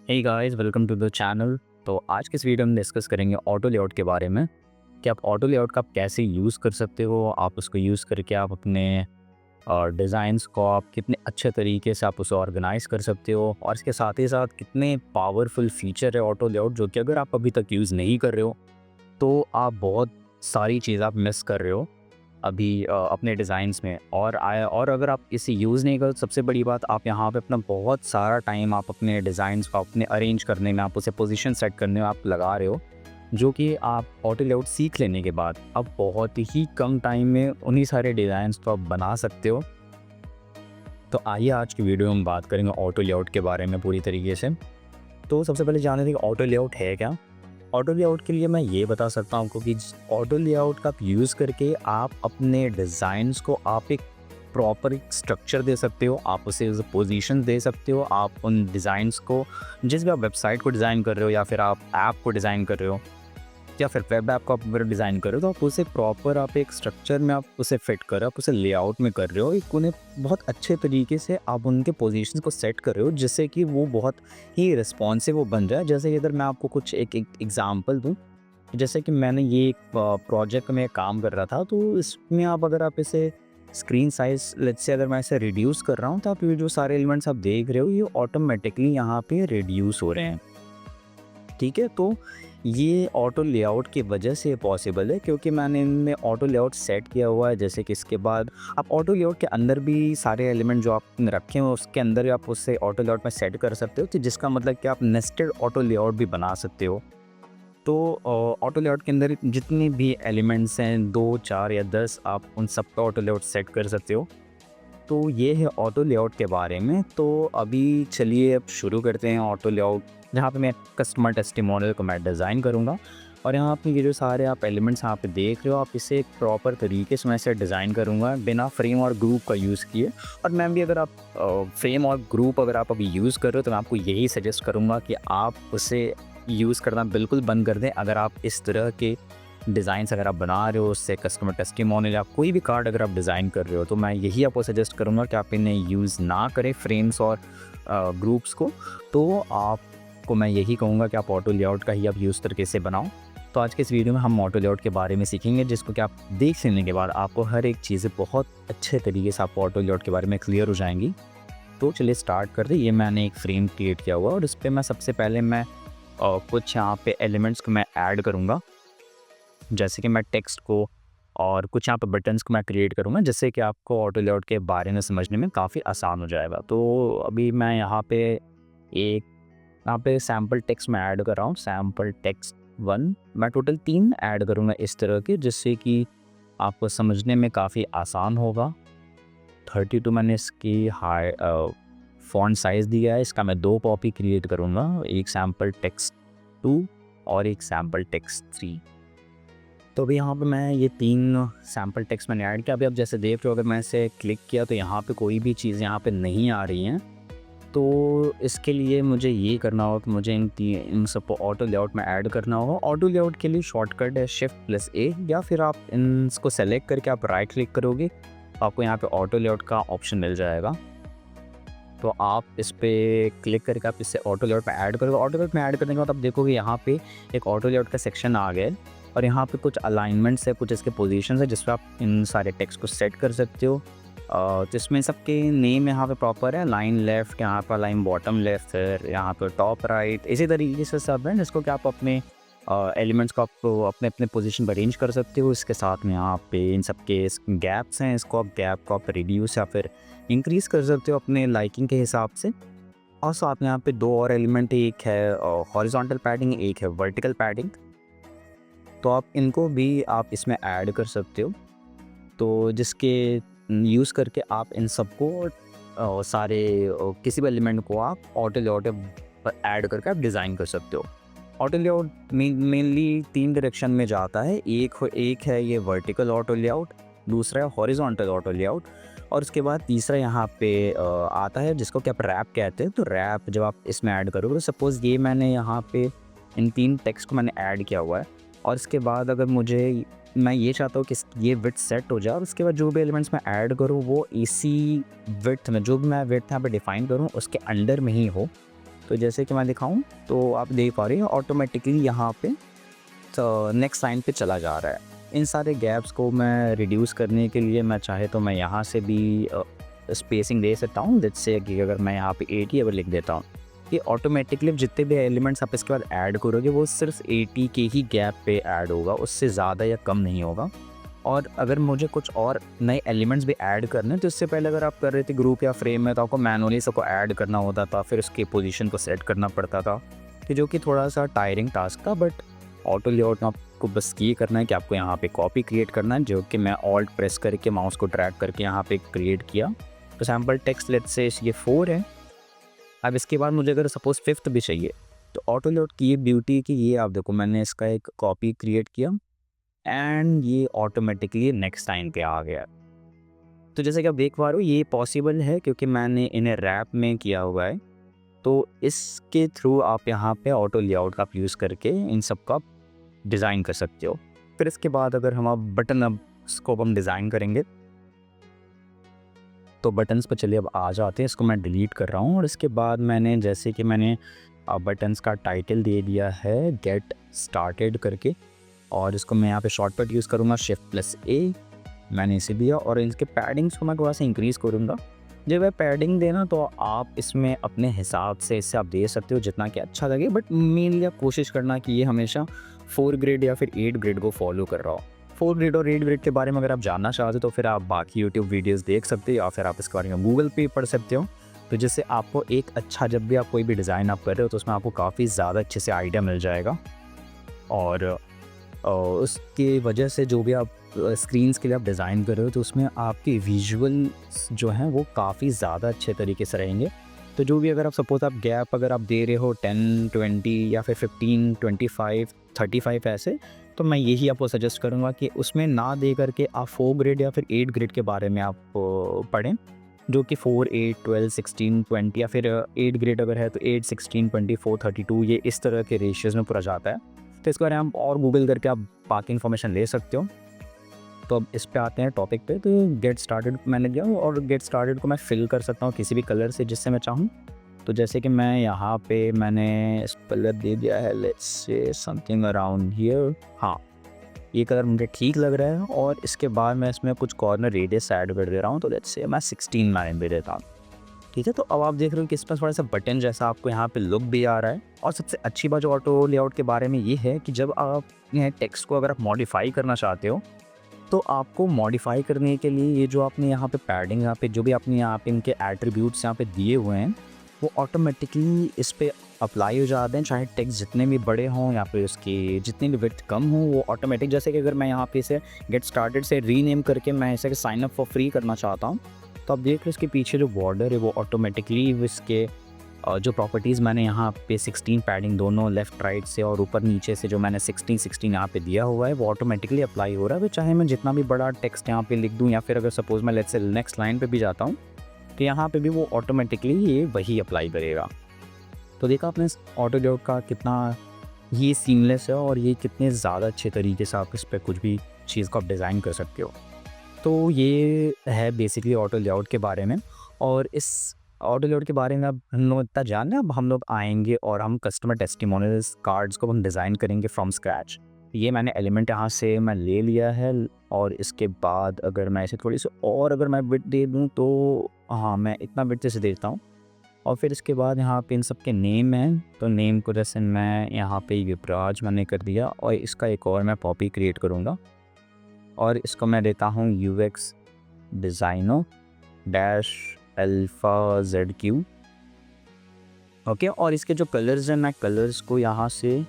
Hey guys, welcome to the channel. तो आज के इस वीडियो में डिस्कस करेंगे ऑटो लेआउट के बारे में कि आप ऑटो लेआउट का आप कैसे यूज़ कर सकते हो। आप उसको यूज़ करके आप अपने डिज़ाइंस को आप कितने अच्छे तरीके से आप उसे ऑर्गेनाइज़ कर सकते हो, और इसके साथ ही साथ कितने पावरफुल फीचर है ऑटो लेआउट, जो कि अगर आप अभी तक यूज़ नहीं कर रहे हो तो आप बहुत सारी चीज़ आप मिस कर रहे हो अभी अपने डिज़ाइंस में। और अगर आप इसे यूज़ नहीं करो, सबसे बड़ी बात, आप यहाँ पे अपना बहुत सारा टाइम आप अपने डिज़ाइंस को अपने अरेंज करने में, आप उसे पोजीशन सेट करने में आप लगा रहे हो, जो कि आप ऑटो लेआउट सीख लेने के बाद आप बहुत ही कम टाइम में उन्हीं सारे डिज़ाइंस को आप बना सकते हो। तो आइए आज की वीडियो में बात करेंगे ऑटो लेआउट के बारे में पूरी तरीके से। तो सबसे पहले जानते हैं कि ऑटो लेआउट है क्या। ऑटो लेआउट के लिए मैं ये बता सकता हूँ आपको कि ऑटो लेआउट का आप यूज़ करके आप अपने डिज़ाइंस को आप एक प्रॉपर एक स्ट्रक्चर दे सकते हो, आप उसे पोजीशन दे सकते हो। आप उन डिज़ाइंस को, जिस भी आप वेबसाइट को डिज़ाइन कर रहे हो या फिर आप ऐप को डिज़ाइन कर रहे हो या फिर वेब ऐप को आप अगर डिज़ाइन कर रहे हो, तो आप उसे प्रॉपर आप एक स्ट्रक्चर में आप उसे फिट कर रहे हो, आप उसे लेआउट में कर रहे हो, एक उन्हें बहुत अच्छे तरीके से आप उनके पोजीशंस को सेट कर रहे हो, जिससे कि वो बहुत ही रिस्पॉन्सिव वो बन जाए। जैसे कि अगर मैं आपको कुछ एक एग्जांपल दूं, जैसे कि मैंने ये एक प्रोजेक्ट में काम कर रहा था, तो इसमें आप अगर आप इसे स्क्रीन साइज लेट्स से अगर मैं इसे रिड्यूस कर रहा हूँ, तो आप ये जो सारे एलिमेंट्स आप देख रहे हो, ये ऑटोमेटिकली यहाँ पे रिड्यूस हो रहे हैं। ठीक है, तो ये ऑटो लेआउट की वजह से पॉसिबल है, क्योंकि मैंने इनमें ऑटो लेआउट सेट किया हुआ है। जैसे कि इसके बाद आप ऑटो लेआउट के अंदर भी सारे एलिमेंट जो आपने रखे हुए उसके अंदर भी आप उससे ऑटो लेआउट में सेट कर सकते हो, तो जिसका मतलब कि आप नेस्टेड ऑटो लेआउट भी बना सकते हो। तो ऑटो लेआउट के अंदर जितने भी एलिमेंट्स हैं, 2 4 या 10, आप उन सब का ऑटो लेआउट सेट कर सकते हो। तो ये है ऑटो लेआउट के बारे में। तो अभी चलिए अब शुरू करते हैं ऑटो लेआउट, जहाँ पे मैं कस्टमर टेस्टिमोनियल को मैं डिज़ाइन करूँगा। और यहाँ पे ये जो सारे आप एलिमेंट्स यहाँ पे देख रहे हो, आप इसे एक प्रॉपर तरीके से मैं इसे डिज़ाइन करूँगा बिना फ्रेम और ग्रुप का यूज़ किए। और मैं भी, अगर आप फ्रेम और ग्रुप अगर आप अभी यूज़ कर रहे हो, तो मैं आपको यही सजेस्ट करूँगा कि आप उसे यूज़ करना बिल्कुल बंद कर दें। अगर आप इस तरह के डिज़ाइंस अगर आप बना रहे हो, उससे कस्टमर टेस्टिमोनियल या कोई भी कार्ड अगर आप डिज़ाइन कर रहे हो, तो मैं यही आपको सजेस्ट करूँगा कि आप इन्हें यूज़ ना करें, फ्रेम्स और ग्रुप्स को। तो आपको मैं यही कहूँगा कि आप ऑटो लेआउट का ही आप यूज़ करके इसे बनाओ। तो आज के इस वीडियो में हम ऑटो लेआउट के बारे में सीखेंगे, जिसको कि आप देख लेने के बाद आपको हर एक चीज़ें बहुत अच्छे तरीके से आपको ऑटो लेआउट के बारे में क्लियर हो जाएंगी। तो चलिए स्टार्ट कर दें। ये मैंने एक फ्रेम क्रिएट किया हुआ है, और इस पर मैं सबसे पहले मैं कुछ यहाँ पे एलिमेंट्स को मैं ऐड करूँगा। जैसे कि मैं टेक्स्ट को और कुछ यहाँ पे बटन्स को मैं क्रिएट करूँगा, जिससे कि आपको ऑटो लेआउट के बारे में समझने में काफ़ी आसान हो जाएगा। तो अभी मैं यहाँ पे सैम्पल टेक्स्ट मैं ऐड कर रहा हूँ, सैम्पल टेक्स्ट 1। मैं टोटल 3 ऐड करूँगा इस तरह के, जिससे कि आपको समझने में काफ़ी आसान होगा। 32 मैंने इसकी हाई फ़ॉन्ट साइज़ दिया है। इसका मैं 2 कॉपी क्रिएट करूँगा, एक सैम्पल टेक्स्ट 2 और एक सैम्पल टेक्स्ट 3। तो अभी यहाँ पे मैं ये 3 सैम्पल टेक्स्ट मैंने ऐड किया। अभी आप जैसे देख रहे हो, अगर मैं इसे क्लिक किया तो यहाँ पे कोई भी चीज़ यहाँ पे नहीं आ रही हैं। तो इसके लिए मुझे ये करना होगा कि मुझे इन सबको ऑटो लेआउट में ऐड करना होगा। ऑटो लेआउट के लिए शॉर्टकट है Shift+A, या फिर आप इनको सेलेक्ट करके आप राइट क्लिक करोगे, आपको यहाँ पे ऑटो लेआउट का ऑप्शन मिल जाएगा। तो आप इस पर क्लिक करके आप इसे ऑटो लेआउट में ऐड करोगे। ऑटो लेआउट में ऐड करने के बाद आप देखोगे यहाँ पे एक ऑटो लेआउट का सेक्शन आ गया है, और यहाँ पे कुछ अलाइनमेंट्स है, कुछ इसके पोजीशंस है, जिस पर आप इन सारे टेक्स्ट को सेट कर सकते हो। जिसमें सबके नेम यहाँ पे प्रॉपर है, लाइन लेफ़्ट, यहाँ पर लाइन बॉटम लेफ़्ट है, यहाँ पे टॉप राइट, इसी तरीके से सब है, जिसको कि आप अपने एलिमेंट्स को आप अपने अपने पोजीशन पर अरेंज कर सकते हो। इसके साथ में यहाँ पे इन सब के गैप्स हैं, इसको आप गैप को आप रिड्यूस या फिर इंक्रीज़ कर सकते हो अपने लाइकिंग के हिसाब से। और साथ में यहाँ पे 2 और एलिमेंट, एक है हॉरिजॉन्टल पैडिंग, एक है वर्टिकल पैडिंग। तो आप इनको भी आप इसमें ऐड कर सकते हो, तो जिसके यूज़ करके आप इन सबको सारे किसी भी एलिमेंट को आप ऑटो लेआउट पर ऐड करके आप डिज़ाइन कर सकते हो। ऑटो लेआउट मेनली 3 डायरेक्शन में जाता है। एक है ये वर्टिकल ऑटो लेआउट, दूसरा है हॉरिजॉन्टल ऑटो लेआउट, और उसके बाद तीसरा यहाँ पे आता है जिसको कि आप रैप कहते हैं। तो रैप जब आप इसमें ऐड करोगे, तो सपोज़ ये मैंने यहाँ पे इन 3 टेक्स्ट को मैंने ऐड किया हुआ है, और इसके बाद अगर मैं ये चाहता हूँ कि ये विड्थ सेट हो जाए, और उसके बाद जो भी एलिमेंट्स मैं ऐड करूँ वो इसी विड्थ में, जो भी मैं विड्थ यहाँ पे डिफ़ाइन करूँ उसके अंडर में ही हो। तो जैसे कि मैं दिखाऊं तो आप देख पा रहे हैं ऑटोमेटिकली यहाँ पे तो नेक्स्ट लाइन पे चला जा रहा है। इन सारे गैप्स को मैं रिड्यूस करने के लिए मैं चाहे तो मैं यहाँ से भी स्पेसिंग दे सकता हूँ। लेट्स से कि अगर मैं यहाँ पे 80 अगर लिख देता हूँ कि ऑटोमेटिकली जितने भी एलिमेंट्स आप इसके बाद ऐड करोगे वो सिर्फ 80 के ही गैप पे ऐड होगा, उससे ज़्यादा या कम नहीं होगा। और अगर मुझे कुछ और नए एलिमेंट्स भी ऐड करने हैं तो इससे पहले अगर आप कर रहे थे ग्रुप या फ्रेम में तो आपको मैनुअली सबको ऐड करना होता था, फिर उसकी पोजीशन को सेट करना पड़ता था, कि जो कि थोड़ा सा टायरिंग टास्क था। बट ऑटो लेआउट में आपको बस ये करना है कि आपको यहाँ पे कॉपी क्रिएट करना है, जो कि मैं ऑल्ट प्रेस करके माउस को ड्रैग करके यहाँ पे क्रिएट किया। तो सैम्पल टेक्स्ट लेट्स से ये 4 है। अब इसके बाद मुझे अगर सपोज 5th भी चाहिए तो ऑटो लेआउट की ये ब्यूटी कि ये आप देखो मैंने इसका एक कॉपी क्रिएट किया एंड ये ऑटोमेटिकली नेक्स्ट लाइन पे आ गया। तो जैसे कि आप देख पा रहे हो ये पॉसिबल है क्योंकि मैंने इन्हें रैप में किया हुआ है। तो इसके थ्रू आप यहाँ पे ऑटो लेआउट का आप यूज़ करके इन सब का डिज़ाइन कर सकते हो। फिर इसके बाद अगर हम आप बटन अब इसको हम डिज़ाइन करेंगे तो बटन्स पर चलिए अब आ जाते हैं। इसको मैं डिलीट कर रहा हूँ और इसके बाद मैंने जैसे कि मैंने बटन्स का टाइटल दे दिया है गेट स्टार्टेड करके, और इसको मैं यहाँ पे शॉर्टकट यूज़ करूँगा Shift+A, मैंने इसे दिया। और इसके पैडिंग्स को मैं थोड़ा सा इंक्रीज़ करूँगा। जब वह पैडिंग देना तो आप इसमें अपने हिसाब से इससे आप दे सकते हो जितना कि अच्छा लगे, बट मेनली आप कोशिश करना कि ये हमेशा 4 ग्रेड या फिर 8 ग्रेड को फॉलो कर रहा हो। 4 ग्रेड और 8 ग्रेड के बारे में अगर आप जानना चाहते हो तो फिर आप बाकी यूट्यूब वीडियोस देख सकते हो या फिर आप इसके बारे में गूगल पे पढ़ सकते हो। तो जिससे आपको एक अच्छा, जब भी आप कोई भी डिज़ाइन आप कर रहे हो तो उसमें आपको काफ़ी ज़्यादा अच्छे से आइडिया मिल जाएगा। और उसकी वजह से जो भी आप स्क्रीन्स के लिए आप डिज़ाइन कर रहे हो तो उसमें आपके विजुअल्स जो हैं वो काफ़ी ज़्यादा अच्छे तरीके से रहेंगे। तो जो भी अगर आप सपोज़ आप गैप अगर आप दे रहे हो 10, 20 या फिर 15, 25, 35 ऐसे, तो मैं यही आपको सजेस्ट करूँगा कि उसमें ना दे करके आप 4 ग्रेड या फिर 8 ग्रेड के बारे में आप पढ़ें, जो कि 4, 8, 12, 16, 20 या फिर 8 ग्रेड अगर है तो 8, 16, 24, 32 ये इस तरह के रेशियोज़ में पूरा जाता है। तो इसके बारे में आप और गूगल करके आप बाकी इन्फॉर्मेशन ले सकते हो। तो अब इस पे आते हैं टॉपिक पे। तो गेट स्टार्टेड मैंने दिया और गेट स्टार्टेड को मैं फिल कर सकता हूँ किसी भी कलर से जिससे मैं चाहूँ। तो जैसे कि मैं यहाँ पे मैंने इस कलर दे दिया है, let's say something around here. हाँ, ये कलर मुझे ठीक लग रहा है। और इसके बाद मैं इसमें कुछ कॉर्नर रेडियस ऐड कर दे रहा हूँ, तो लेट्स से मैं 16 लाइन दे देता हूँ। ठीक है, तो अब आप देख रहे हो कि इस पर थोड़ा सा बटन जैसा आपको यहाँ पे लुक भी आ रहा है। और सबसे अच्छी बात जो ऑटो लेआउट के बारे में ये है कि जब आप टेक्स्ट को अगर आप मॉडिफाई करना चाहते हो तो आपको मॉडिफाई करने के लिए ये जो आपने यहाँ पे पैडिंग यहाँ पे जो भी आपने यहाँ पे इनके एट्रीब्यूट्स यहाँ पे दिए हुए हैं वो ऑटोमेटिकली इस पे अप्लाई हो जाते हैं, चाहे टेक्स्ट जितने भी बड़े हों या फिर उसकी जितनी भी विड्थ कम हो वो ऑटोमेटिक। जैसे कि अगर मैं यहाँ पे इसे गेट स्टार्टेड से रीनेम करके मैं इसे साइन अप फॉर फ्री करना चाहता हूँ तो आप देख रहे इसके पीछे जो बॉर्डर है वो ऑटोमेटिकली इसके जो प्रॉपर्टीज़ मैंने यहाँ पे 16 पैडिंग दोनों लेफ़्ट राइट से और ऊपर नीचे से जो मैंने 16 यहाँ पे दिया हुआ है वो ऑटोमेटिकली अप्लाई हो रहा है। तो चाहे मैं जितना भी बड़ा टेक्स्ट यहाँ पे लिख दूँ या फिर अगर सपोज़ मैं लेट्स से नेक्स्ट लाइन पे भी जाता हूँ तो यहाँ पे भी वो ऑटोमेटिकली ये वही अप्लाई करेगा। तो देखा आपने ऑटो लेआउट का कितना ये सीमलेस है और ये कितने ज़्यादा अच्छे तरीके से आप इस पर कुछ भी चीज़ को आप डिज़ाइन कर सकते हो। तो ये है बेसिकली ऑटो लेआउट के बारे में। और इस ऑटो लेआउट के बारे में अब हम लोग इतना जान लें, अब हम लोग आएंगे और हम कस्टमर टेस्टिमोनियल्स कार्ड्स को हम डिज़ाइन करेंगे फ्रॉम स्क्रैच। ये मैंने एलिमेंट यहाँ से मैं ले लिया है और इसके बाद अगर मैं इसे थोड़ी सी और अगर मैं विड्थ दे दूँ तो हाँ मैं इतना विड्थ से देता हूँ। और फिर इसके बाद यहाँ पे इन सब के नेम हैं तो नेम को जैसे मैं यहाँ पे युवराज मैंने कर दिया और इसका एक और मैं कॉपी क्रिएट करूँगा और इसको मैं देता हूँ UX designo -alpha ZQ। Okay, और इसके जो कलर्स हैं मैं कलर्स को यहाँ से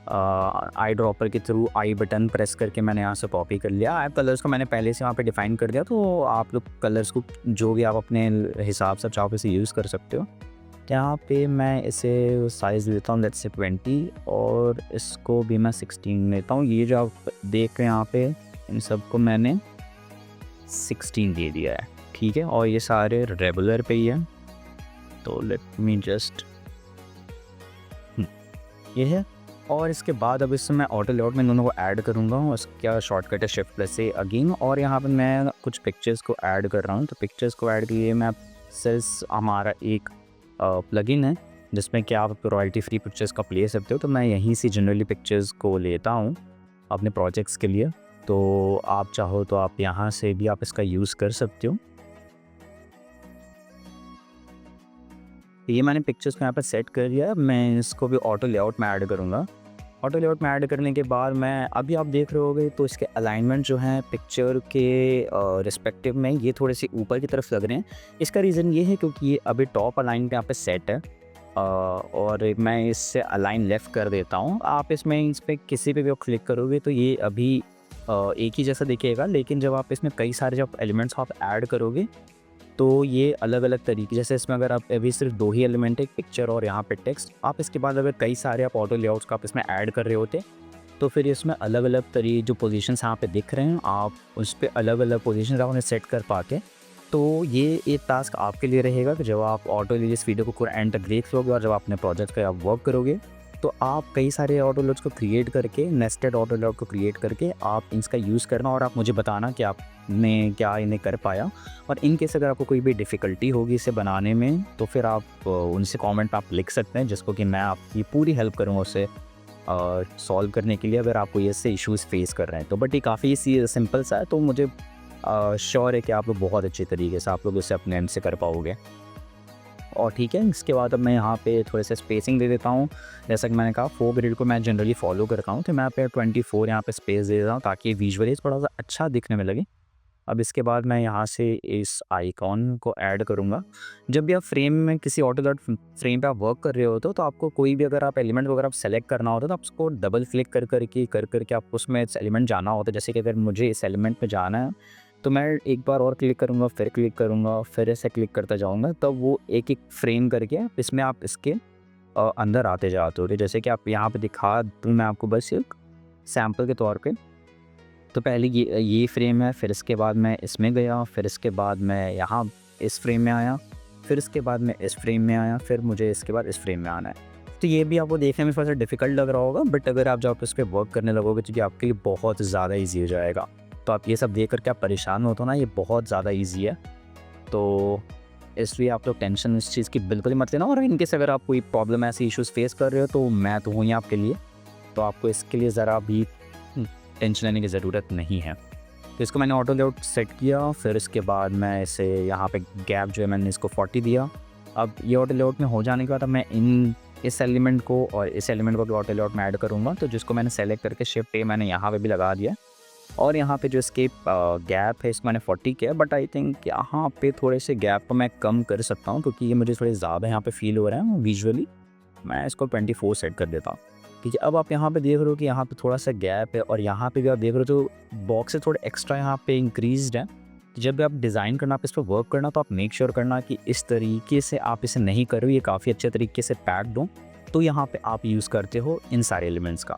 आई ड्रॉपर के थ्रू आई बटन प्रेस करके मैंने यहाँ से कॉपी कर लिया। आप कलर्स को मैंने पहले से वहाँ पे डिफ़ाइन कर दिया तो आप लोग कलर्स को जो भी आप अपने हिसाब से चाहो इसे यूज़ कर सकते हो। यहाँ पे मैं इसे साइज़ लेता हूँ लेट्स से 20 और इसको भी मैं 16 लेता हूँ। ये जो आप देख रहे हैं यहाँ पे इन सबको मैंने 16 दे दिया है, ठीक है। और ये सारे रेगुलर पे ही है तो लेट मी जस्ट ये है। और इसके बाद अब इसमें मैं ऑटो लेआउट में दोनों को ऐड करूँगा। उसका शॉर्टकट है Shift+A अगेन। और यहाँ पे मैं कुछ पिक्चर्स को ऐड कर रहा हूँ। तो पिक्चर्स को ऐड के लिए मैं सिर्फ हमारा एक प्लगइन है जिसमें कि आप रॉयल्टी फ्री पिक्चर्स का ले सकते हो। तो मैं यहीं से जनरली पिक्चर्स को लेता हूँ अपने प्रोजेक्ट्स के लिए। तो आप चाहो तो आप यहाँ से भी आप इसका यूज़ कर सकते हो। ये मैंने पिक्चर्स को यहाँ पर सेट कर दिया है। मैं इसको भी ऑटो लेआउट में ऐड करूँगा। ऑटो लेआउट में ऐड करने के बाद मैं अभी आप देख रहे होगे तो इसके अलाइनमेंट जो हैं पिक्चर के रिस्पेक्टिव में ये थोड़े से ऊपर की तरफ लग रहे हैं। इसका रीज़न ये है क्योंकि ये अभी टॉप अलाइन पे यहाँ पे सेट है। और मैं इससे अलाइन लेफ़्ट कर देता हूँ। आप इसमें इस पे किसी पे भी आप क्लिक करोगे तो ये अभी एक ही जैसा दिखेगा, लेकिन जब आप इसमें कई सारे जब एलिमेंट्स आप ऐड करोगे तो ये अलग-अलग तरीके, जैसे इसमें अगर आप अभी सिर्फ 2 ही एलिमेंट है, पिक्चर और यहाँ पे टेक्स्ट, आप इसके बाद अगर कई सारे आप ऑटो लेआउट्स का आप इसमें ऐड कर रहे होते, तो फिर इसमें अलग-अलग जो पोजीशंस यहाँ पे दिख रहे हैं, आप उस पे अलग-अलग पोजीशंस आप उन्हें सेट कर पाते। तो ये एक टास्क आपके लिए रहेगा कि जब आप ऑटो इस वीडियो को पूरा एंड तक देख लोगे और जब अपने प्रोजेक्ट पे आप वर्क करोगे, तो आप कई सारे ऑटो लेआउट्स को क्रिएट करके, नेस्टेड ऑटो लेआउट को क्रिएट करके आप इसका यूज़ करना और आप मुझे बताना कि आपने क्या इन्हें कर पाया। और इन केस अगर आपको कोई भी डिफ़िकल्टी होगी इसे बनाने में, तो फिर आप उनसे कमेंट पे आप लिख सकते हैं, जिसको कि मैं आपकी पूरी हेल्प करूँगा उसे सॉल्व करने के लिए, अगर आप कोई ऐसे इश्यूज़ फेस कर रहे हैं तो। बट ये काफ़ी सिंपल सा है, तो मुझे श्योर है कि आप लोग बहुत अच्छे तरीके से आप लोग इसे अपने एंड से कर पाओगे। और ठीक है, इसके बाद अब मैं यहाँ पे थोड़े से स्पेसिंग दे देता हूँ। जैसा कि मैंने कहा 4 ग्रिड को मैं जनरली फॉलो करता हूँ, तो मैं यहाँ पे 24 यहाँ पे स्पेस दे देता हूँ ताकि विजुअली थोड़ा सा अच्छा दिखने में लगे। अब इसके बाद मैं यहाँ से इस आइकॉन को ऐड करूँगा। जब भी आप फ्रेम में किसी ऑटो फ्रेम पे आप वर्क कर रहे होते हो, तो आपको कोई भी अगर आप एलिमेंट वगैरह आप सेलेक्ट करना होता है, तो आप उसको डबल क्लिक कर करके आप उसमें इस एलिमेंट जाना होता है। जैसे कि अगर मुझे इस एलिमेंट पे जाना है, तो मैं एक बार और क्लिक करूँगा, फिर क्लिक करूँगा, फिर ऐसे क्लिक करता जाऊँगा, तब वो एक-एक फ्रेम करके इसमें आप इसके अंदर आते जाते हो। जैसे कि आप यहाँ पे दिखा दूँ मैं आपको बस एक सैंपल के तौर पे। तो पहले ये फ्रेम है, फिर इसके बाद मैं इसमें गया, फिर इसके बाद मैं यहाँ इस फ्रेम में आया, फिर इसके बाद मैं इस फ्रेम में आया, फिर मुझे इसके बाद इस फ्रेम में आना है। तो ये भी आपको देखने में थोड़ा-सा डिफ़िकल्ट लग रहा होगा, बट अगर आप जब इस पे वर्क करने लगोगे तो ये आपके लिए बहुत ज़्यादा ईज़ी हो जाएगा। तो आप ये सब देख कर के आप परेशान होते हो ना, ये बहुत ज़्यादा ईज़ी है। तो इसलिए आप लोग टेंशन इस चीज़ की बिल्कुल ही मत लेना। और इन केस अगर आप कोई प्रॉब्लम ऐसी इश्यूज़ फेस कर रहे हो, तो मैं तो हूँ ही आपके लिए। तो आपको इसके लिए ज़रा भी टेंशन लेने की ज़रूरत नहीं है। तो इसको मैंने ऑटो लेआउट सेट किया, फिर इसके बाद मैं इसे यहाँ पे गैप जो है मैंने इसको 40 दिया। अब ये ऑटो लेआउट में हो जाने के बाद अब मैं इस एलिमेंट को और इस एलिमेंट को भी ऑटो लेआउट में ऐड करूँगा। तो जिसको मैंने सेलेक्ट करके शिफ्ट ए मैंने यहाँ पे भी लगा दिया। और यहाँ पे जो इसके गैप है इसको मैंने 40 किया, बट आई थिंक यहाँ पे थोड़े से गैप को मैं कम कर सकता हूँ, क्योंकि ये मुझे थोड़े ज़्यादा यहाँ पे फील हो रहा है विजुअली। मैं इसको 24 सेट कर देता हूँ। ठीक है, अब आप यहाँ पे देख रहे हो कि यहाँ पे थोड़ा सा गैप है, और यहाँ पे भी आप देख रहे हो तो बॉक्स से थोड़ा एक्स्ट्रा यहाँ पे इंक्रीज्ड है। तो जब भी आप डिज़ाइन करना, आप इस पर वर्क करना, तो आप मेक श्योर करना कि इस तरीके से आप इसे नहीं करो, ये काफ़ी अच्छे तरीके से पैक्ड हो। तो यहाँ पे आप यूज़ करते हो इन सारे एलिमेंट्स का।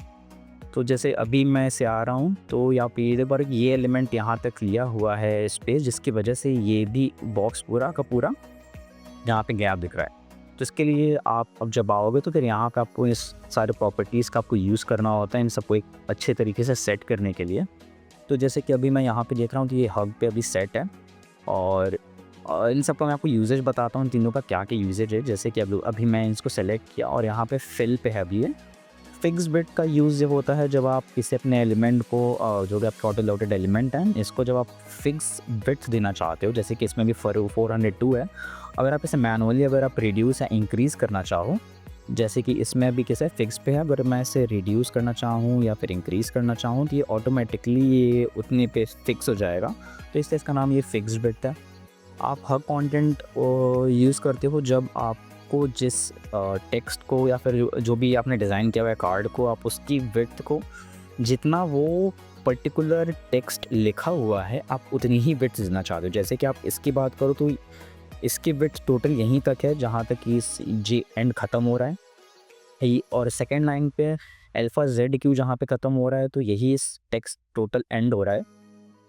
तो जैसे अभी मैं इसे आ रहा हूँ, तो यहाँ पे ये बार ये एलिमेंट यहाँ तक लिया हुआ है स्पेस, जिसकी वजह से ये भी बॉक्स पूरा का पूरा यहाँ पे गैप दिख रहा है। तो इसके लिए आप अब जब आओगे तो फिर यहाँ पे आपको इस सारे प्रॉपर्टीज़ का आपको यूज़ करना होता है इन सबको एक अच्छे तरीके से सेट करने के लिए। तो जैसे कि अभी मैं यहाँ पे देख रहा हूँ तो ये हग पे अभी सेट है, और इन सब का मैं आपको यूजेज बताता हूँ, तीनों का क्या-क्या यूजेज है। जैसे कि अभी मैं इसको सेलेक्ट किया और यहाँ पे फिल पे है अभी ये। फिक्स बिट का यूज़ जब होता है जब आप किसी अपने एलिमेंट को जो भी आपके ऑटो लोडेड एलिमेंट हैं, इसको जब आप फिक्स बिट्स देना चाहते हो, जैसे कि इसमें भी 402 है। अगर आप इसे मैनुअली अगर आप रिड्यूस या इंक्रीज़ करना चाहो, जैसे कि इसमें अभी कैसे फिक्स पे है, अगर मैं इसे रिड्यूस करना चाहूँ या फिर इंक्रीज़ करना चाहूँ, तो ये ऑटोमेटिकली ये उतने पे फिक्स हो जाएगा। तो इसलिए इसका नाम ये फिक्स बिट है। आप हर कंटेंट यूज़ करते हो जब आपको जिस टेक्स्ट को या फिर जो भी आपने डिज़ाइन किया हुआ है कार्ड को, आप उसकी विड्थ को जितना वो पर्टिकुलर टेक्स्ट लिखा हुआ है, आप उतनी ही विड्थ देना चाहते हो। जैसे कि आप इसकी बात करो तो इसकी विड्थ टोटल यहीं तक है जहाँ तक इस जी एंड ख़त्म हो रहा है, और सेकेंड लाइन पे अल्फ़ा जेड क्यू जहाँ पे ख़त्म हो रहा है, तो यही इस टेक्स्ट टोटल एंड हो रहा है।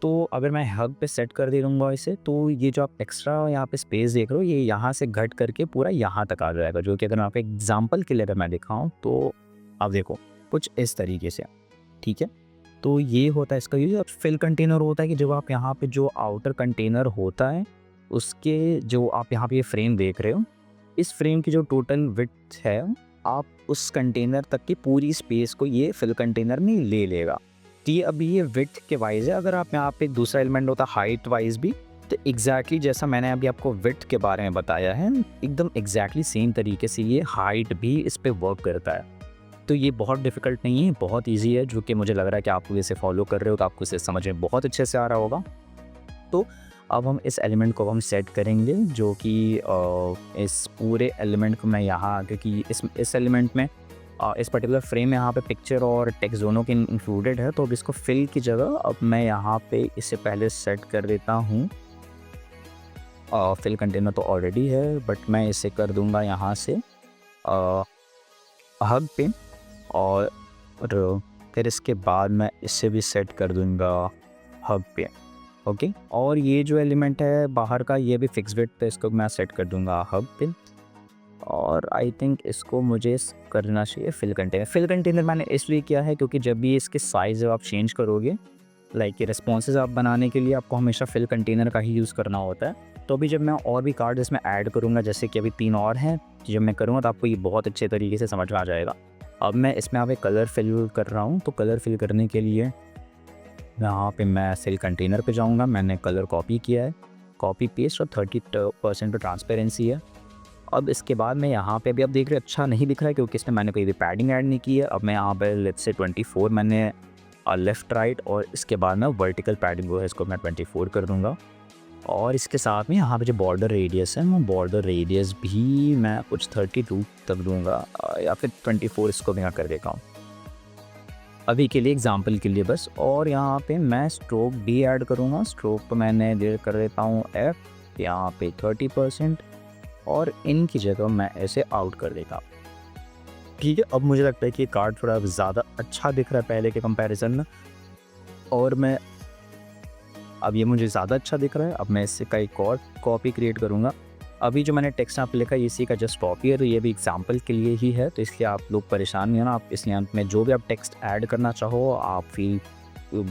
तो अगर मैं हग पे सेट कर दे दूँगा इसे, तो ये जो आप एक्स्ट्रा यहाँ पे स्पेस देख रहे हो, ये यहाँ से घट करके पूरा यहाँ तक आ जाएगा। जो कि अगर मैं आपको एग्जांपल के लिए अगर मैं दिखाऊँ, तो आप देखो कुछ इस तरीके से, ठीक है। तो ये होता है इसका यूज़। और फिल कंटेनर होता है कि जब आप यहाँ पे जो आउटर कंटेनर होता है, उसके जो आप यहाँ पे ये फ्रेम देख रहे हो, इस फ्रेम की जो टोटल विड्थ है आप उस कंटेनर तक की पूरी स्पेस को ये फिल कंटेनर में ले लेगा। तो ये अभी ये विड्थ के वाइज है। अगर आप यहाँ पे दूसरा एलिमेंट होता हाइट वाइज भी, तो एग्जैक्टली जैसा मैंने अभी आपको विड्थ के बारे में बताया है, एकदम एग्जैक्टली सेम तरीके से ये हाइट भी इस पे वर्क करता है। तो ये बहुत डिफ़िकल्ट नहीं है, बहुत ईजी है, जो कि मुझे लग रहा है कि आप इसे फॉलो कर रहे हो तो आपको इसे समझ में बहुत अच्छे से आ रहा होगा। तो अब हम इस एलिमेंट को हम सेट करेंगे, जो कि इस पूरे एलिमेंट को मैं यहाँ, क्योंकि इस एलिमेंट में इस पर्टिकुलर फ्रेम में यहाँ पे पिक्चर और टेक्स्ट दोनों के इंक्लूडेड है। तो अब इसको फिल की जगह अब मैं यहाँ पे इसे पहले सेट कर देता हूँ। फिल कंटेनर तो ऑलरेडी है, बट मैं इसे कर दूँगा यहाँ से हग पे, और फिर इसके बाद मैं इसे भी सेट कर दूँगा हग पे। ओके, और ये जो एलिमेंट है बाहर का, ये भी फिक्स विड्थ है, इसको मैं सेट कर दूँगा हग पे। और आई थिंक इसको मुझे करना चाहिए फिल कंटेनर। फिल कंटेनर मैंने इसलिए किया है क्योंकि जब भी इसके साइज़ आप चेंज करोगे, लाइक ये रिस्पॉन्सेज आप बनाने के लिए आपको हमेशा फिल कंटेनर का ही यूज़ करना होता है। तो अभी जब मैं और भी कार्ड इसमें ऐड करूँगा, जैसे कि अभी 3 और हैं, जब मैं करूँगा तो आपको ये बहुत अच्छे तरीके से समझ में आ जाएगा। अब मैं इसमें यहाँ पे कलर फिल कर रहा हूँ, तो कलर फिल करने के लिए यहाँ पे मैं फिल कंटेनर पे जाऊँगा। मैंने कलर कॉपी किया है, कॉपी पेस्ट, और 30% पे ट्रांसपेरेंसी है। अब इसके बाद मैं यहाँ पे, अभी आप देख रहे हैं अच्छा नहीं दिख रहा है क्योंकि इसमें मैंने कोई भी पैडिंग ऐड नहीं की है। अब मैं यहाँ पे लेट्स से 24 मैंने लेफ़्ट राइट, और इसके बाद मैं वर्टिकल पैडिंग वो है इसको मैं 24 कर दूँगा। और इसके साथ में यहाँ पे जो बॉर्डर रेडियस है, वो बॉर्डर रेडियस भी मैं कुछ 32 तक दूँगा, या फिर 24 इसको भी मैं कर देता हूँ अभी के लिए, एग्जांपल के लिए बस। और यहाँ पे मैं स्ट्रोक भी ऐड करूँगा। स्ट्रोक को मैंने कर देता हूँ F, यहाँ पे 30%, और इनकी जगह मैं ऐसे आउट कर देता हूँ। ठीक है, अब मुझे लगता है कि कार्ड थोड़ा ज़्यादा अच्छा दिख रहा है पहले के कंपैरिजन में, और मैं अब ये मुझे ज़्यादा अच्छा दिख रहा है। अब मैं इससे का एक और कॉपी क्रिएट करूँगा। अभी जो मैंने टेक्स्ट यहाँ पे लिखा है इसी का जस्ट कॉपी है, तो ये भी एग्जांपल के लिए ही है, तो इसलिए आप लोग परेशान नहीं होना। आप इसलिए अंत में जो भी आप टेक्स्ट ऐड करना चाहो, आप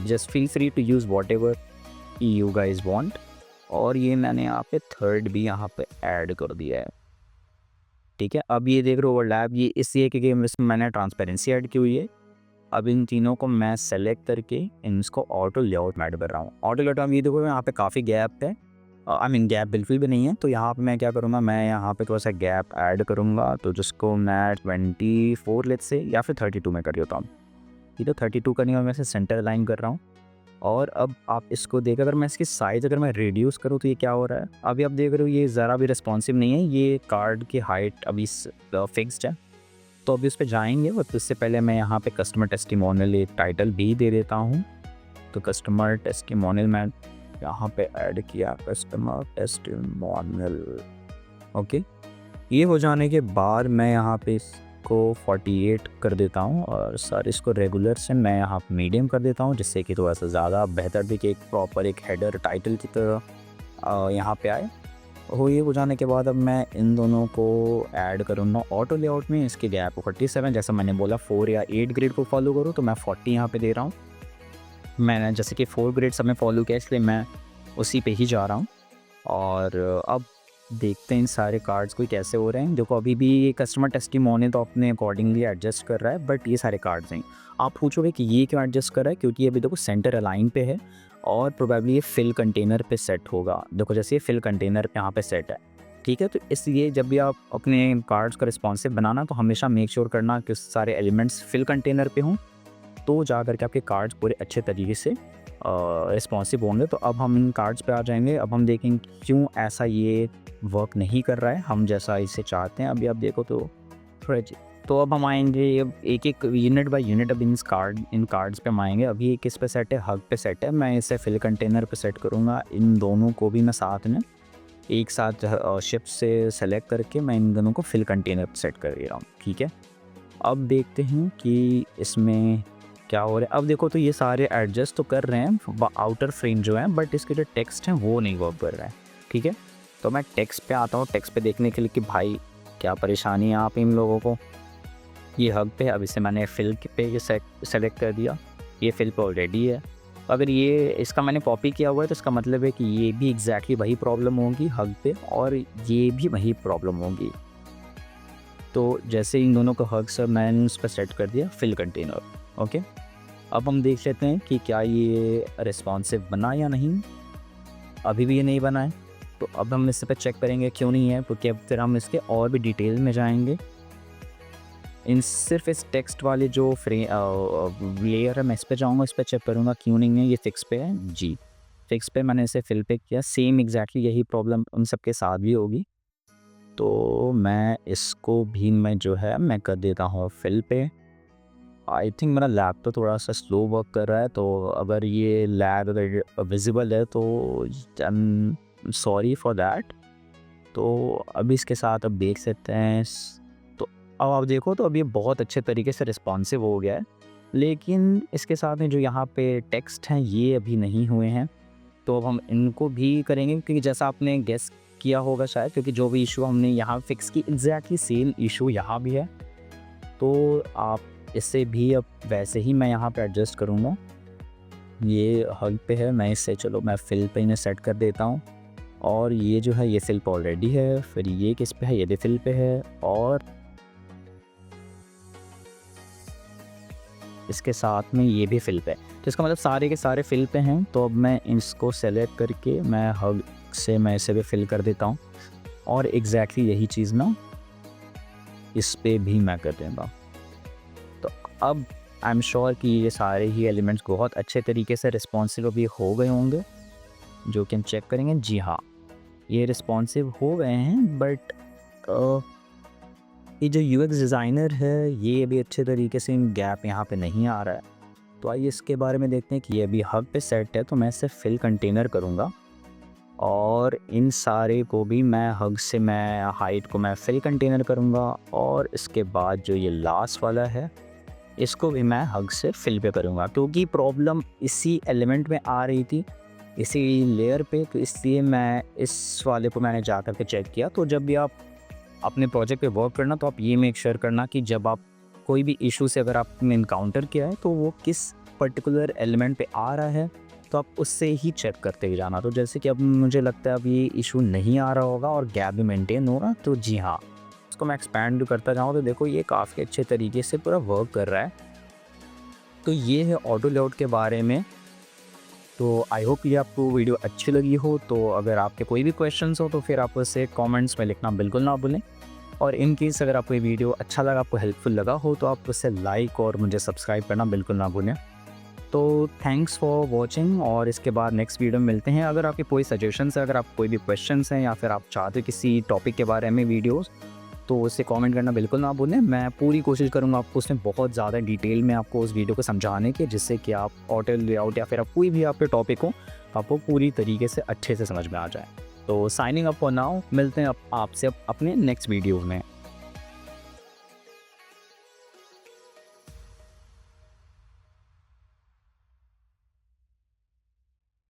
just feel free to use whatever you guys want. और ये मैंने यहाँ पे थर्ड भी यहाँ पे ऐड कर दिया है। ठीक है, अब ये देख रहे हो ओवरलैप, ये इसलिए क्योंकि इसमें मैंने ट्रांसपेरेंसी ऐड की हुई है। अब इन तीनों को मैं सेलेक्ट करके इनको ऑटो लेआउट में ऐड कर रहा हूँ। ऑटो लेआउट में ये देखो यहाँ पे काफ़ी गैप है, आई मीन गैप बिल्कुल भी नहीं है। तो यहाँ पे मैं क्या करूँगा, मैं यहाँ पे थोड़ा सा गैप ऐड करूँगा, तो जिसको मैं 24 लेट्स से, या फिर 32 में कर देता हूँ। ये तो 32 करने का मैं इसे सेंटर लाइन कर रहा हूँ। और अब आप इसको देख, अगर मैं इसकी साइज़ अगर मैं रिड्यूस करूँ तो ये क्या हो रहा है, अभी आप देख रहे हो ये ज़रा भी रिस्पॉन्सिव नहीं है। ये कार्ड की हाइट अभी फिक्स्ड है, तो अभी उस पर जाएंगे। और इससे पहले मैं यहाँ पे कस्टमर टेस्टिमोनियल एक टाइटल भी दे देता हूँ। तो कस्टमर टेस्टिमोनियल मैं यहाँ पे ऐड किया, कस्टमर टेस्टिमोनियल। ओके, ये हो जाने के बाद मैं यहाँ पे इसको 48 कर देता हूँ, और सर इसको रेगुलर से मैं यहाँ मीडियम कर देता हूँ, जिससे कि थोड़ा सा ज़्यादा बेहतर दिखे, एक प्रॉपर एक हेडर टाइटल की तरह यहाँ पे आए। ये हो जाने के बाद अब मैं इन दोनों को ऐड करूँगा ऑटो लेआउट में। इसके गैप 47, जैसा मैंने बोला 4 या 8 ग्रेड को फॉलो करूँ, तो मैं 40 यहाँ पे दे रहा हूँ। मैंने जैसे कि 4 ग्रेड सब में फॉलो किया, इसलिए मैं उसी पे ही जा रहा हूँ। और अब देखते हैं इन सारे कार्ड्स को कैसे हो रहे हैं। देखो अभी भी ये कस्टमर टेस्टिमोनियल तो अपने अकॉर्डिंगली एडजस्ट कर रहा है, बट ये सारे कार्ड्स हैं। आप पूछोगे कि ये क्यों एडजस्ट कर रहा है, क्योंकि अभी देखो सेंटर अलाइन पे है, और प्रोबेबली ये फिल कंटेनर पे सेट होगा। देखो जैसे ये फिल कंटेनर पे यहाँ पे सेट है, ठीक है। तो इसलिए जब भी आप अपने कार्ड्स का रिस्पॉन्सिव बनाना, तो हमेशा मेक श्योर करना कि सारे एलिमेंट्स फिल कंटेनर पे हों, तो जा करके आपके कार्ड्स पूरे अच्छे तरीके से रिस्पॉन्सिव होंगे। तो अब हम इन कार्ड्स पे आ जाएंगे। अब हम देखेंगे क्यों ऐसा ये वर्क नहीं कर रहा है हम जैसा इसे चाहते हैं। अभी आप देखो तो थोड़ा, तो अब हम आएंगे, अब एक एक यूनिट बाय यूनिट अब इन कार्ड्स पे हम आएंगे। अभी एक इस पे सेट है, हग पे सेट है, मैं इसे फिल कंटेनर पे सेट करूँगा। इन दोनों को भी मैं साथ में एक साथ शिफ्ट से सेलेक्ट करके मैं इन दोनों को फिल कंटेनर पे सेट कर दे रहा हूँ। ठीक है, अब देखते हैं कि इसमें क्या हो रहा है। अब देखो तो ये सारे एडजस्ट तो कर रहे हैं आउटर फ्रेम जो है, बट इसके जो टेक्स्ट हैं वो नहीं वर्क कर रहा है। ठीक है, तो मैं टेक्स्ट पे आता हूँ, टेक्स्ट पे देखने के लिए कि भाई क्या परेशानी है यहाँ पे इन लोगों को। ये हग पे, अब इसे मैंने फिल पे ये सेलेक्ट कर दिया, ये फिल पे ऑलरेडी है। अगर ये इसका मैंने कॉपी किया हुआ है, तो इसका मतलब है कि ये भी एग्जैक्टली वही प्रॉब्लम होगी हग पे, और ये भी वही प्रॉब्लम होगी। तो जैसे इन दोनों को हग से मैंने उस पर सेट कर दिया फिल कंटेनर। ओके, अब हम देख लेते हैं कि क्या ये रिस्पॉन्सिव बना या नहीं। अभी भी ये नहीं बना है, तो अब हम इस पर चेक करेंगे क्यों नहीं है, क्योंकि अब फिर हम इसके और भी डिटेल में जाएंगे। सिर्फ इस टेक्स्ट वाले जो लेयर है मैं इस पर जाऊँगा, इस पर चेक करूँगा क्यों नहीं है। ये फिक्स पे है जी, फिक्स पे मैंने इसे फिल पे किया। सेम एग्जैक्टली यही प्रॉब्लम उन सब के साथ भी होगी, तो मैं इसको भी मैं जो है मैं कर देता हूँ फिल पे। आई थिंक मेरा लैब तो थोड़ा सा स्लो वर्क कर रहा है, तो अगर ये लैग अगर विजिबल है तो I am sorry for that. तो अभी इसके साथ अब देख सकते हैं तो अब आप देखो तो अब ये बहुत अच्छे तरीके से रिस्पॉन्सिव हो गया है, लेकिन इसके साथ में जो यहाँ पे टेक्स्ट हैं ये अभी नहीं हुए हैं। तो अब हम इनको भी करेंगे, क्योंकि जैसा आपने गेस किया होगा शायद, क्योंकि जो भी इशू हमने यहाँ फिक्स की एग्जैक्टली सेम इशू यहाँ भी है। तो आप इससे भी अब वैसे ही मैं यहाँ पे एडजस्ट करूँगा। ये हग पे है, मैं इससे चलो मैं फिल पे इन्हें सेट कर देता हूँ। और ये जो है ये फिल पे ऑलरेडी है, फिर ये किस पे है, ये भी फिल पे है, और इसके साथ में ये भी फिल पे है। तो इसका मतलब सारे के सारे फिल पे हैं। तो अब मैं इसको सेलेक्ट करके मैं हग से मैं इसे भी फिल कर देता हूँ, और एग्जैक्टली यही चीज़ ना इस पे भी मैं कर दूँगा। तो अब आई एम श्योर कि ये सारे ही एलिमेंट्स बहुत अच्छे तरीके से रिस्पॉन्सिव भी हो गए होंगे, जो कि हम चेक करेंगे। जी हाँ, ये रिस्पॉन्सिव हो गए हैं, बट ये जो यूएक्स डिज़ाइनर है ये अभी अच्छे तरीके से गैप यहाँ पे नहीं आ रहा है। तो आइए इसके बारे में देखते हैं कि ये अभी हग पे सेट है, तो मैं इसे फिल कंटेनर करूँगा, और इन सारे को भी मैं हग से मैं हाइट को मैं फिल कंटेनर करूँगा, और इसके बाद जो ये लास्ट वाला है इसको भी मैं हग से फिल पे करूँगा, क्योंकि प्रॉब्लम इसी एलिमेंट में आ रही थी, इसी लेयर पे। तो इसलिए मैं इस वाले को मैंने जा कर के चेक किया। तो जब भी आप अपने प्रोजेक्ट पे वर्क करना, तो आप ये मेक श्योर करना कि जब आप कोई भी इशू से अगर आपने इनकाउंटर किया है तो वो किस पर्टिकुलर एलिमेंट पे आ रहा है, तो आप उससे ही चेक करते ही जाना। तो जैसे कि अब मुझे लगता है अब ये इशू नहीं आ रहा होगा और गैप भी मेंटेन होगा, तो जी हाँ, इसको मैं एक्सपैंड भी करता जाऊँ तो देखो ये काफ़ी अच्छे तरीके से पूरा वर्क कर रहा है। तो ये है ऑटो लेआउट के बारे में। तो आई होप ये आपको वीडियो अच्छी लगी हो। तो अगर आपके कोई भी क्वेश्चंस हो तो फिर आप उसे कमेंट्स में लिखना बिल्कुल ना भूलें, और इन केस अगर आपको ये वीडियो अच्छा लगा, आपको हेल्पफुल लगा हो, तो आप उसे लाइक और मुझे सब्सक्राइब करना बिल्कुल ना भूलें। तो थैंक्स फॉर वॉचिंग, और इसके बाद नेक्स्ट वीडियो में मिलते हैं। अगर आपके कोई सजेशंस है, अगर आप कोई भी क्वेश्चंस हैं, या फिर आप चाहते हो किसी टॉपिक के बारे में वीडियोस, तो उसे कमेंट करना बिल्कुल ना भूलें। मैं पूरी कोशिश करूँगा आपको उसमें बहुत ज़्यादा डिटेल में आपको उस वीडियो को समझाने की, जिससे कि आप ऑटो लेआउट या फिर आप कोई भी आपके टॉपिक हो आपको पूरी तरीके से अच्छे से समझ में आ जाए। तो साइनिंग अप फॉर नाउ, मिलते हैं आपसे अपने नेक्स्ट वीडियो में।